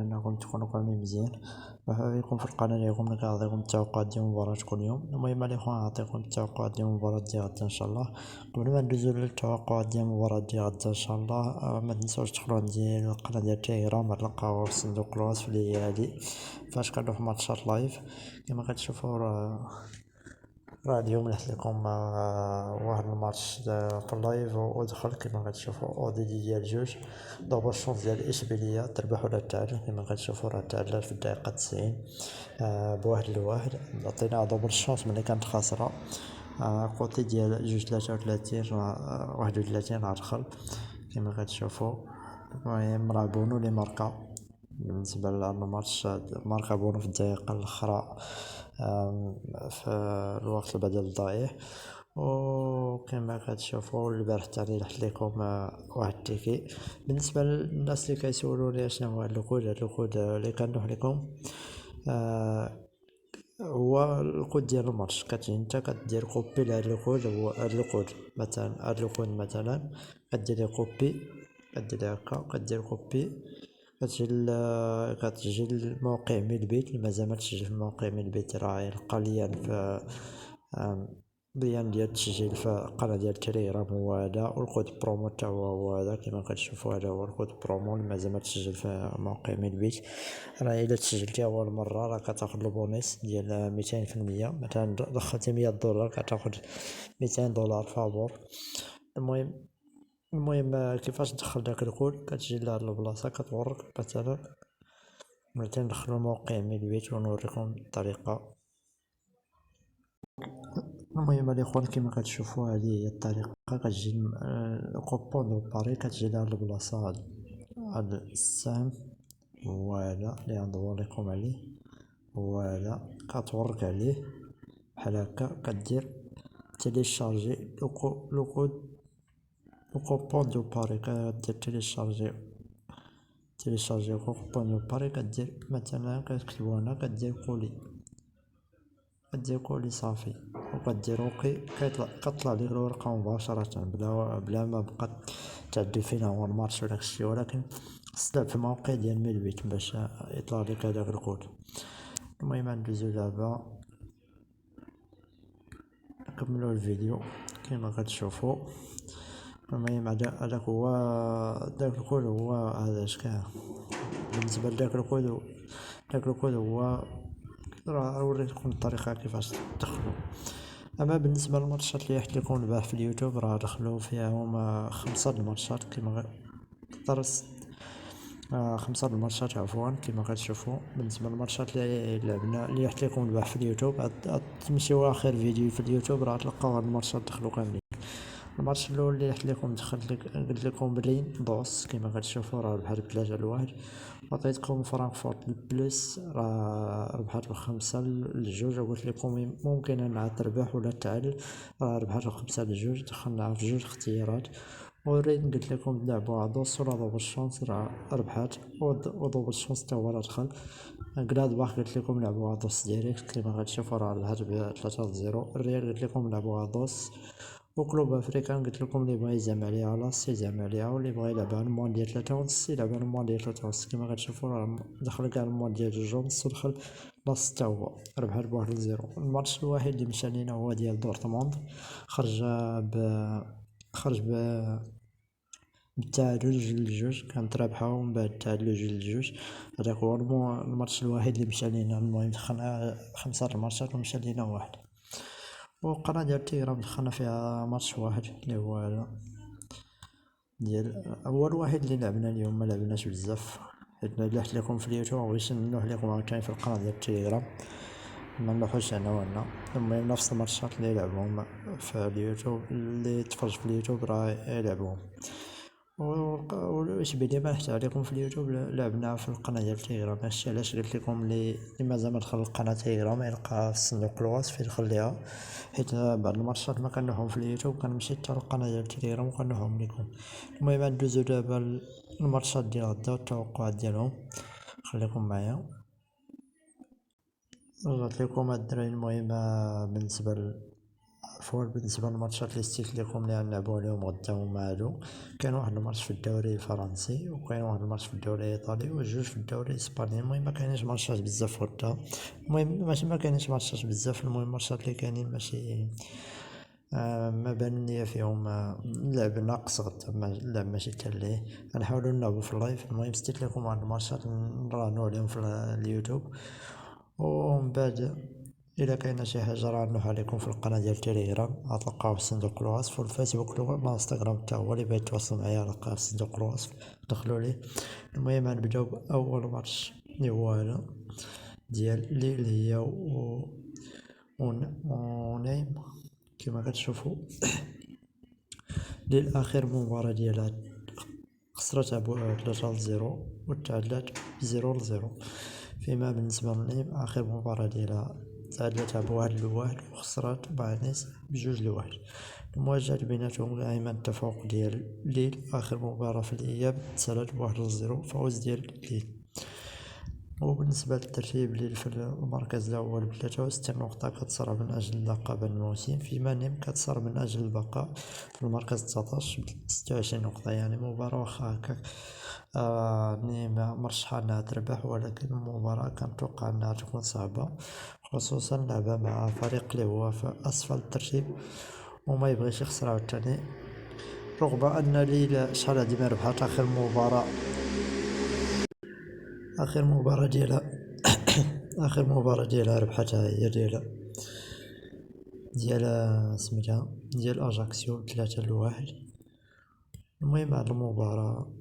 انكم تكونوا قايمين مزيان. مرحبا بكم في القناه ديالكم اللي كنعطيكم التوقعات ديال المباراه كل يوم. المهم الاخوان نعطيكم التوقعات ديال المباراه ديال غدا ان شاء الله. قبل ما ندوزو للتوقعات ديال المباراه ديال غدا ان شاء الله، ما تنساوش تدخلوا عندي القناه ديال التليجرام، غتلقاو في صندوق الوصف اللي هي هادي، فاش كندوز ماتشات لايف. كما كتشوفوا راه اليوم لحت لكم واحد الماتش في اللايف ودخل كما كتشوفوا اوديدي ديال جوج دوبل شونس ديال اشبيليه تربح ولا تعادل. كما كتشوفوا راه تعادلات في الدقيقه 90 بواحد لواحد. عطينا دوبل شونس ملي كانت خاسره كوتي ديال جوج 33 31 راه دخل كما كتشوفوا. المهم راه بونو لي ماركا بالنسبه للماتش، ماركا بونو في الدقيقه الاخرى في الوقت البدل الضايع. وكما كتشوفوا البارح تاني لحت لكم واحد التيكي. بالنسبه للناس اللي كيسولوني شنو هو هاد الكود اللي كندوح لكم، هو الكود ديال الماتش. كتجي انت كدير كوبي لهاد الكود، هو هاد الكود مثلا، هاد الكود مثلا كدير كوبي، كدير هكا كدير كوبي، كتجي الموقع من البيت اللي مازال ما تسجل في الموقع من البيت، راه يلقى ليان في بيان ديال التسجيل في القناة ديال التليجرام هو هذا، والكود برومو تا هو هذا كما كتشوفوا. هذا هو الكود برومو اللي مازال ما تسجل في موقع من البيت. راه الا تسجلتي اول مره راه كتاخد البونيس ديال 200%. مثلا دخلتي $100 كتاخد $200 فابور. المهم كيفاش تدخل داك الكود، كتجي لهاد البلاصه كتورك مثلا ندخلو الموقع من البيت ونوريكم الطريقه. المهم الاخوان كما كتشوفوا هذه هي الطريقه. كتجي الكوبون دو باري، كتجي لهاد البلاصه هاد السهم هو هذا اللي غندور لكم عليه، هو هذا كتورك عليه بحال هكا، كدير تيليشارجي لو كوبون دو باري، كدير تيليشارجي كوبون دو باري، كدير مثلا كتكتبو هنا كدير كولي صافي وكدير اوكي. كطلع لك الورقه مباشره بلا ما بقى تعدل فين هو الماتش ولا داكشي، ولكن خص تلعب في الموقع ديال ميلبيت باش يطلع لك هداك الكود. المهم ندوزو دابا نكملو الفيديو كما كتشوفوا. المهم هداك هو داك الكود، هو هذا شكاه بالنسبه لداك الكود. داك الكود هو راه وريتكم الطريقه كيفاش تدخلوا. اما بالنسبه للماتشات اللي حيت لكم البارح في اليوتيوب، راه دخلوا فيهم 5 الماتشات كما درس 5 الماتشات عفوا كما كتشوفوا. بالنسبه للماتشات اللي لعبنا اللي حيت لكم البارح في اليوتيوب، تمشيو اخر فيديو في اليوتيوب راه تلقاو هاد الماتشات دخلوا كاملين. الماتش الاول اللي حيت لكم قلت لكم بلي دوس كما كتشوفوا راه ربحات ب3-1. عطيتكم فرانكفورت البلس راه ربحات ب5-2، وقلت لكم ممكن انها تربح ولا تعادل، راه ربحات ب5-2. دخلنا في 2 اختيارات. ورين قلت لكم لعبوا دوس ولا دوبل شونس راه ربحات، ودوبل شونس تا هو راه دخل. غلادباخ قلت لكم لعبوا دوس ديريكت كما كتشوفوا راه ربحات ب3-0. الريال قلت لكم لعبوا دوس. وكلوب افريكان قلت لكم اللي بغا يزعم عليها لاص يزعم عليها، واللي بغا يلعبها الموان ديال 3.5 يلعبها الموان ديال 3.5. كما كتشوفوا راه دخل كاع الموان ديال 2.5 ودخل لاص تا هو ربحات ب1-0. الماتش الوحيد اللي مشى لينا هو ديال دورتموند، خرج بالتعادل 2-2. كانت رابحة ومن بعد تعادلو 2-2. هداك هو الماتش الوحيد اللي مشى لينا. المهم دخلنا 5 الماتشات ومشى لينا واحد. والقناة ديال التليجرام دخلنا فيها ماتش واحد اللي هو هذا ديال هو الوحيد اللي لعبنا اليوم. ما لعبناش بزاف حيت لحت لكم في اليوتيوب وبغيت نلوح لكم عاوتاني في القناة ديال التليجرام، ما نلوحوش هنا وهنا. المهم نفس الماتشات اللي لعبهم في اليوتيوب، اللي تفرج في اليوتيوب راه يلعبهم. واشبيلية ما نحكي عليكم في اليوتيوب لعبناها في القناة ديال التليجرام. هادشي علاش قلت لكم اللي مازال ما دخل القناة تليجرام يلقاها في صندوق الوصف يدخل ليها، حيت بعض الماتشات ما كنلوحهم في اليوتيوب كنمشي حتى للقناة ديال التليجرام وكنلوحهم لكم. المهم ندوزو دابا الماتشات ديال غدا والتوقعات ديالهم، خليكم معايا. رجعت لكم الدراري. المهم بالنسبة فوا بالنسبة للماتشات اللي ستيت لكم اللي غنلعبو عليهم غدا هما هادو. كاين واحد الماتش في الدوري الفرنسي وكاين واحد الماتش في الدوري الايطالي وجوج في الدوري الاسباني. المهم مكاينينش ماتشات بزاف غدا، المهم ماشي مكاينينش ماتشات بزاف، المهم الماتشات اللي كاينين ماشي ما بان ليا فيهم اللعب ناقص غدا، اللعب ماشي تاليه. غنحاولو نلعبو في اللايف. المهم ستيت لكم واحد الماتشات نراهنو عليهم في اليوتيوب، ومن بعد الا كاينه شي حاجه راه نوح عليكم في القناه ديال تيليجرام غتلقاو في صندوق الوصف، والفيسبوك والانستغرام حتى هو اللي بغى يتواصل معايا لقاه في صندوق الوصف دخلوا ليه. المهم غنبداو باول ماتش اللي هو هذا ديال ليل هي ونايم. كما كتشوفوا للاخر مباراة ديالها خسرتها ب 3-0 وتعادلات ب0-0، فيما بالنسبة للنايم آخر مباراة ديالها تعادلتها ب1-1 وخسرات بعنيس ب2-1. المواجهة بيناتهم دائما التفوق ديال ليل. آخر مباراة في الإياب تسالت ب1-0 فوز ديال ليل. وبالنسبة للترتيب ليل في المركز الأول ب63 نقطة كتصارع من أجل اللقب الموسم، فيما نيم كتصارع من أجل البقاء في المركز 19 ب26 نقطة. يعني مباراة واخا هكاك نيم مرشحة أنها تربح، ولكن المباراة كنتوقع أنها تكون صعبة، خصوصا لعبة مع فريق اللي هو في أسفل الترتيب وما يبغيش يخسر عاوتاني، رغم أن ليل شحال هادي ما ربحات آخر مباراة ديالها آخر مباراة ديالها ربحتها هي ديال سميتها ديال أجاكسيو 3-1. المهم هاد المباراة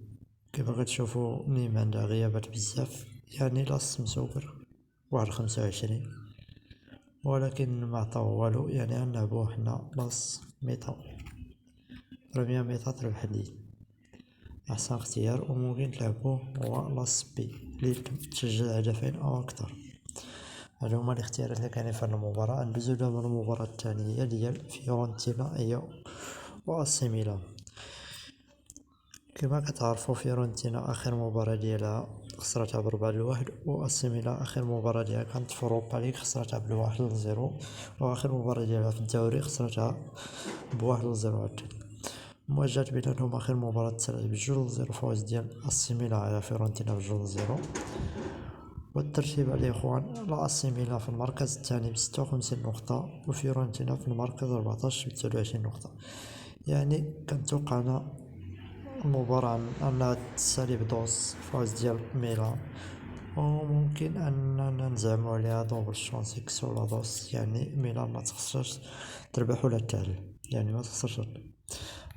كيما كتشوفوا نيم عندها غيابات بزاف، يعني لاص مسوقر واحد 25، ولكن ما عطاو والو. يعني غنلعبوه حنا لاص ميطا، بريمير ميطا تربح ليل احسن اختيار، وممكن تلعبوه هو لاص بي اللي تسجل هدفين او اكثر. هادو هما الاختيارات اللي كاينين في هاد المباراة. ندوزو دابا للمباراة الثانية ديال فيورنتينا هي واسي ميلان. كما كتعرفوا فيورنتينا اخر مباراة ديالها خسرتها ب4-1، واسي ميلان اخر مباراة ديالها كانت في اوروبا ليغ خسرتها ب1-0، واخر مباراة ديالها في الدوري خسرتها ب1-0 عاوتاني. المواجهة بيناتهم اخر مباراة تسالت ب2-0 فوز ديال اسي ميلان على فيورنتينا ب2-0. والترتيب الاخوان لا اسي ميلان في المركز الثاني ب56 نقطة، وفيورنتينا في المركز 14 ب29 نقطة. يعني كنتوقع انا المباراة أنها تسالي بدوس فوز ديال ميلان، وممكن أننا نزعمو عليها دوبل شونس إكس ولا دوس، يعني ميلان ما تخسرش تربح ولا تعادل، يعني ما تخسرش.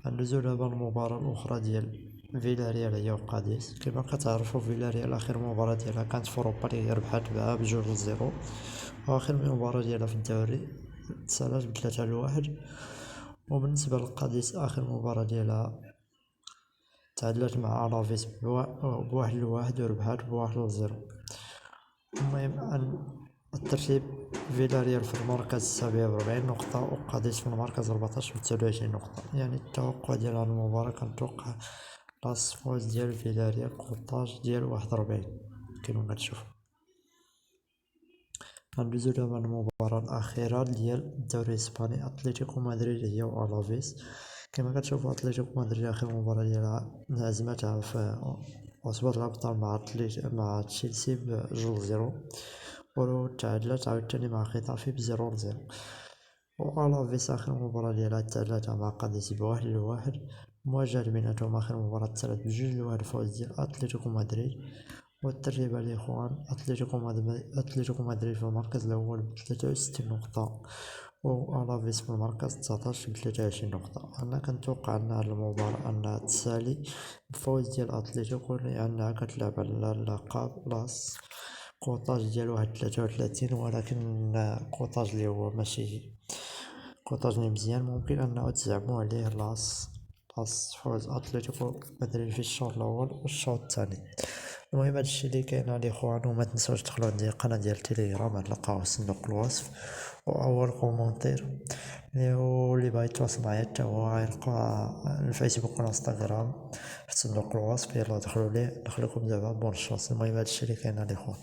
ندوزو دابا المباراة الأخرى ديال فيلاريال هي وقاديس. كما كتعرفوا فيلاريال آخر مباراة ديالها كانت في أوروبا ليغ ربحات بها ب2-0، وآخر مباراة ديالها في الدوري تسالات ب3-1. وبالنسبة لقاديس آخر مباراة ديالها تعادلت مع ألافيس ب1-1 وربحات ب1-0. المهم أن الترتيب فيلاريال في المركز السابع ب40 نقطة، وقاديس في المركز 14 ب29 نقطة. يعني التوقع ديال هاد المباراة كنتوقع لاص فوز ديال فيلاريال كوطاج ديال 41 كيما كتشوفو. غندوزو دابا المباراة الأخيرة ديال الدوري الإسباني اتلتيكو مدريد هي وألافيس. كما كتشوفوا اتلتيكو مدريد آخر مباراة ديالها هزمتها في عصبة الأبطال مع تشيلسي ب2-0، وتعادلت عاوتاني مع خيطافي ب0-0. وألافيس آخر مباراة ديالها تعادلتها مع قاديس ب1-1. المواجهة بيناتهم آخر مباراة تسالت ب2-1 فوز ديال اتلتيكو مدريد. والترتيب الإخوان اتلتيكو مدريد في المركز الأول ب63 نقطة، وألافيس في المركز 19 ب23 نقطة. أنا كنتوقع أن هاد المباراة أنها تسالي بفوز ديال أتلتيكو، لأنها كتلعب على اللقب لاص كوطاج ديال 1.33، ولكن كوطاج اللي هو ماشي كوطاج لي مزيان، ممكن أنه تزعمو عليه لاص فوز أتلتيكو مدريد في الشوط الأول والشوط الثاني. المهم هادشي اللي كاين الاخوان، وما تنسوش تدخلوا عندي القناه ديال تيليجرام غتلقاوه في صندوق الوصف، واول كومونتير اللي بغا يتواصل معايا حتى هو غيلقى الفيسبوك والانستغرام في صندوق الوصف. يلا دخلوا ليه، نخليكم دابا بون شونس. المهم هادشي اللي كاين الاخوان.